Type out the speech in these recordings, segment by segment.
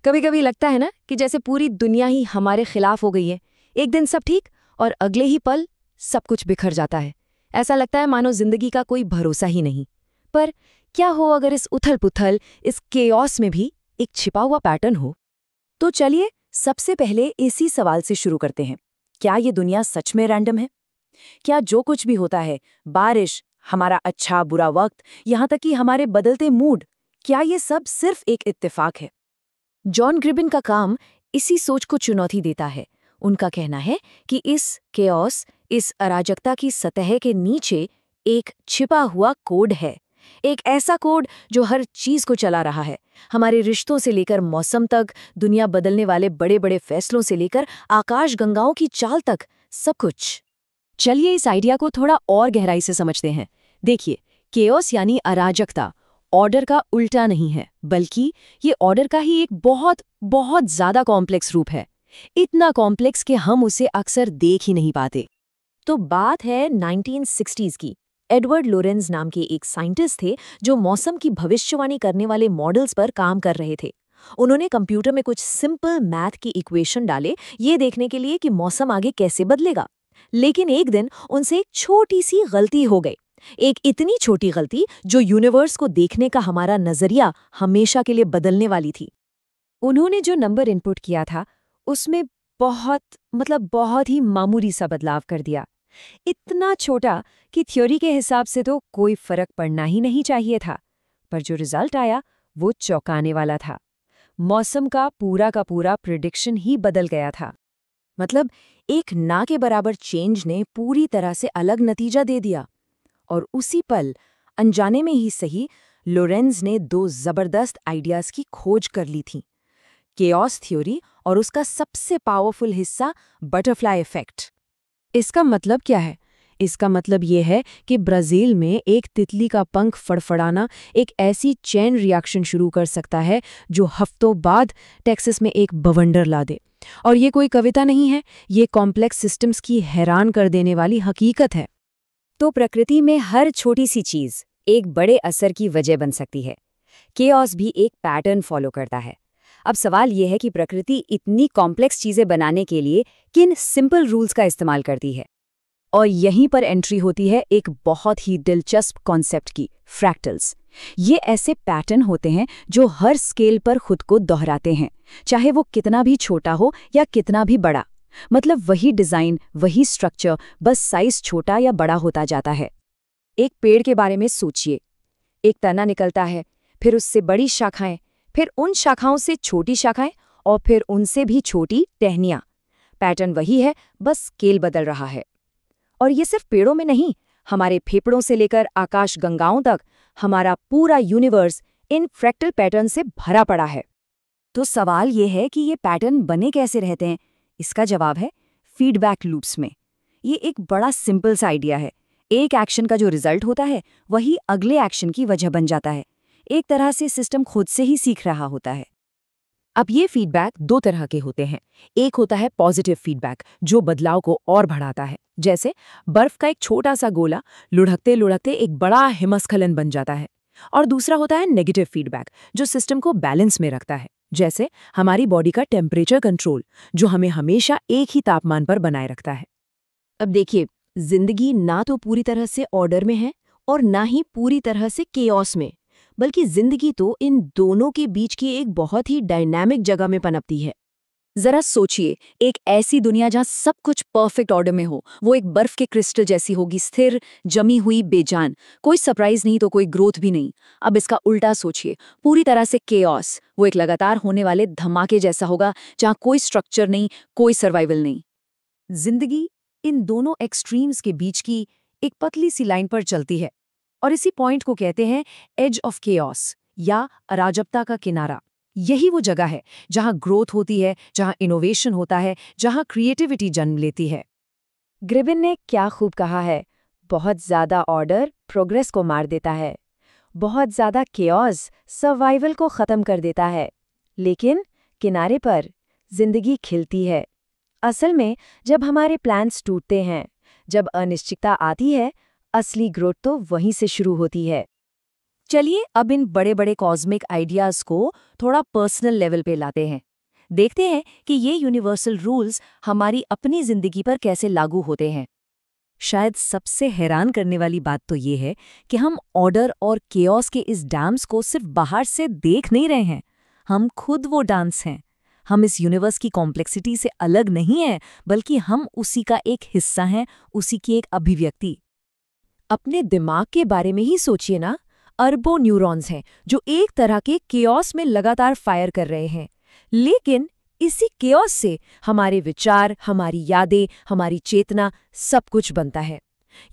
कभी कभी लगता है ना कि जैसे पूरी दुनिया ही हमारे खिलाफ हो गई है। एक दिन सब ठीक और अगले ही पल सब कुछ बिखर जाता है। ऐसा लगता है मानो जिंदगी का कोई भरोसा ही नहीं। पर क्या हो अगर इस उथल पुथल, इस केओस में भी एक छिपा हुआ पैटर्न हो? तो चलिए सबसे पहले इसी सवाल से शुरू करते हैं। क्या ये दुनिया सच में रैंडम है? क्या जो कुछ भी होता है, बारिश, हमारा अच्छा बुरा वक्त, यहाँ तक कि हमारे बदलते मूड, क्या ये सब सिर्फ एक इत्तेफाक है? जॉन ग्रिबिन का काम इसी सोच को चुनौती देता है। उनका कहना है कि इस केओस, इस अराजकता की सतह के नीचे एक छिपा हुआ कोड है। एक ऐसा कोड जो हर चीज को चला रहा है, हमारे रिश्तों से लेकर मौसम तक, दुनिया बदलने वाले बड़े बड़े फैसलों से लेकर आकाश गंगाओं की चाल तक, सब कुछ। चलिए इस आइडिया को थोड़ा और गहराई से समझते हैं। देखिए, केओस यानी अराजकता ऑर्डर का उल्टा नहीं है, बल्कि ये ऑर्डर का ही एक बहुत बहुत ज्यादा कॉम्प्लेक्स रूप है। इतना कॉम्प्लेक्स कि हम उसे अक्सर देख ही नहीं पाते। तो बात है 1960s की। एडवर्ड लोरेंज नाम के एक साइंटिस्ट थे जो मौसम की भविष्यवाणी करने वाले मॉडल्स पर काम कर रहे थे। उन्होंने कंप्यूटर में कुछ सिंपल मैथ की इक्वेशन डाले, ये देखने के लिए कि मौसम आगे कैसे बदलेगा। लेकिन एक दिन उनसे एक छोटी सी गलती हो गई। एक इतनी छोटी गलती जो यूनिवर्स को देखने का हमारा नजरिया हमेशा के लिए बदलने वाली थी। उन्होंने जो नंबर इनपुट किया था उसमें बहुत ही मामूली सा बदलाव कर दिया। इतना छोटा कि थ्योरी के हिसाब से तो कोई फर्क पड़ना ही नहीं चाहिए था। पर जो रिजल्ट आया वो चौंकाने वाला था। मौसम का पूरा प्रिडिक्शन ही बदल गया था। मतलब एक ना के बराबर चेंज ने पूरी तरह से अलग नतीजा दे दिया। और उसी पल, अनजाने में ही सही, लोरेंज ने दो जबरदस्त आइडियाज की खोज कर ली थी। केओस थ्योरी और उसका सबसे पावरफुल हिस्सा बटरफ्लाई इफेक्ट। इसका मतलब क्या है? इसका मतलब ये है कि ब्राजील में एक तितली का पंख फड़फड़ाना एक ऐसी चेन रिएक्शन शुरू कर सकता है जो हफ्तों बाद टेक्सास में एक बवंडर ला दे। और ये कोई कविता नहीं है, ये कॉम्प्लेक्स सिस्टम्स की हैरान कर देने वाली हकीकत है। तो प्रकृति में हर छोटी सी चीज एक बड़े असर की वजह बन सकती है। केओस भी एक पैटर्न फॉलो करता है। अब सवाल यह है कि प्रकृति इतनी कॉम्प्लेक्स चीजें बनाने के लिए किन सिंपल रूल्स का इस्तेमाल करती है। और यहीं पर एंट्री होती है एक बहुत ही दिलचस्प कॉन्सेप्ट की, फ्रैक्टल्स। ये ऐसे पैटर्न होते हैं जो हर स्केल पर खुद को दोहराते हैं, चाहे वो कितना भी छोटा हो या कितना भी बड़ा। मतलब वही डिजाइन, वही स्ट्रक्चर, बस साइज छोटा या बड़ा होता जाता है। एक पेड़ के बारे में सोचिए। एक तना निकलता है, फिर उससे बड़ी शाखाएं, फिर उन शाखाओं से छोटी शाखाएं, और फिर उनसे भी छोटी टहनियां। पैटर्न वही है, बस स्केल बदल रहा है। और ये सिर्फ पेड़ों में नहीं, हमारे फेफड़ों से लेकर आकाश गंगाओं तक हमारा पूरा यूनिवर्स इन फ्रैक्टल पैटर्न से भरा पड़ा है। तो सवाल ये है कि ये पैटर्न बने कैसे रहते हैं? इसका जवाब है फीडबैक लूप्स में। ये एक बड़ा सिंपल सा आइडिया है। एक एक्शन का जो रिजल्ट होता है वही अगले एक्शन की वजह बन जाता है। एक तरह से सिस्टम खुद से ही सीख रहा होता है। अब ये फीडबैक दो तरह के होते हैं। एक होता है पॉजिटिव फीडबैक जो बदलाव को और बढ़ाता है, जैसे बर्फ का एक छोटा सा गोला लुढ़कते लुढ़कते एक बड़ा हिमस्खलन बन जाता है। और दूसरा होता है नेगेटिव फीडबैक जो सिस्टम को बैलेंस में रखता है, जैसे हमारी बॉडी का टेम्परेचर कंट्रोल जो हमें हमेशा एक ही तापमान पर बनाए रखता है। अब देखिए, जिंदगी ना तो पूरी तरह से ऑर्डर में है और ना ही पूरी तरह से केओस में, बल्कि जिंदगी तो इन दोनों के बीच की एक बहुत ही डायनामिक जगह में पनपती है। जरा सोचिए, एक ऐसी दुनिया जहां सब कुछ परफेक्ट ऑर्डर में हो, वो एक बर्फ के क्रिस्टल जैसी होगी, स्थिर, जमी हुई, बेजान। कोई सरप्राइज नहीं तो कोई ग्रोथ भी नहीं। अब इसका उल्टा सोचिए, पूरी तरह से केओस, वो एक लगातार होने वाले धमाके जैसा होगा जहां कोई स्ट्रक्चर नहीं, कोई सर्वाइवल नहीं। जिंदगी इन दोनों एक्सट्रीम्स के बीच की एक पतली सी लाइन पर चलती है, और इसी पॉइंट को कहते हैं एज ऑफ केओस या अराजकता का किनारा। यही वो जगह है जहां ग्रोथ होती है, जहां इनोवेशन होता है, जहां क्रिएटिविटी जन्म लेती है। ग्रिबिन ने क्या खूब कहा है, बहुत ज्यादा ऑर्डर प्रोग्रेस को मार देता है, बहुत ज्यादा केओस सर्वाइवल को खत्म कर देता है, लेकिन किनारे पर जिंदगी खिलती है। असल में जब हमारे प्लान्स टूटते हैं, जब अनिश्चितता आती है, असली ग्रोथ तो वहीं से शुरू होती है। चलिए अब इन बड़े बड़े कॉस्मिक आइडियाज को थोड़ा पर्सनल लेवल पे लाते हैं। देखते हैं कि ये यूनिवर्सल रूल्स हमारी अपनी जिंदगी पर कैसे लागू होते हैं। शायद सबसे हैरान करने वाली बात तो ये है कि हम ऑर्डर और केओस के इस डांस को सिर्फ बाहर से देख नहीं रहे हैं, हम खुद वो डांस हैं। हम इस यूनिवर्स की कॉम्प्लेक्सिटी से अलग नहीं हैं, बल्कि हम उसी का एक हिस्सा हैं, उसी की एक अभिव्यक्ति। अपने दिमाग के बारे में ही सोचिए ना, अरबों न्यूरॉन्स हैं जो एक तरह के केओस में लगातार फायर कर रहे हैं, लेकिन इसी केओस से हमारे विचार, हमारी यादें, हमारी चेतना सब कुछ बनता है।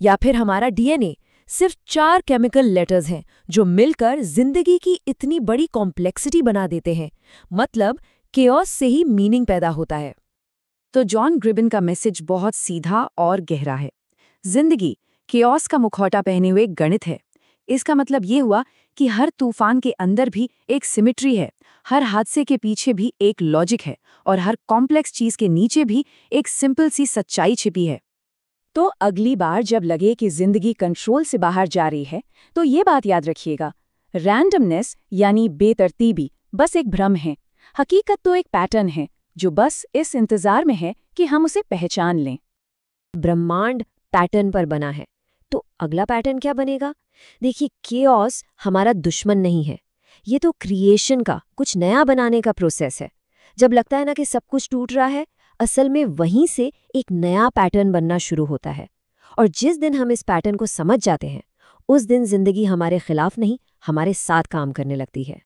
या फिर हमारा डीएनए सिर्फ 4 केमिकल लेटर्स हैं जो मिलकर जिंदगी की इतनी बड़ी कॉम्प्लेक्सिटी बना देते हैं। मतलब केओस से ही मीनिंग पैदा होता है। तो जॉन ग्रिबन का मैसेज बहुत सीधा और गहरा है। जिंदगी केओस का मुखौटा पहने हुए गणित है। इसका मतलब ये हुआ कि हर तूफान के अंदर भी एक सिमेट्री है, हर हादसे के पीछे भी एक लॉजिक है और हर कॉम्प्लेक्स चीज के नीचे भी एक सिंपल सी सच्चाई छिपी है। तो अगली बार जब लगे कि जिंदगी कंट्रोल से बाहर जा रही है, तो ये बात याद रखिएगा, रैंडमनेस यानी बेतरतीबी बस एक भ्रम है। हकीकत तो एक पैटर्न है जो बस इस इंतजार में है कि हम उसे पहचान लें। ब्रह्मांड पैटर्न पर बना है, तो अगला पैटर्न क्या बनेगा? देखिए, केओस हमारा दुश्मन नहीं है, ये तो क्रिएशन का, कुछ नया बनाने का प्रोसेस है। जब लगता है ना कि सब कुछ टूट रहा है, असल में वहीं से एक नया पैटर्न बनना शुरू होता है। और जिस दिन हम इस पैटर्न को समझ जाते हैं, उस दिन जिंदगी हमारे खिलाफ नहीं, हमारे साथ काम करने लगती है।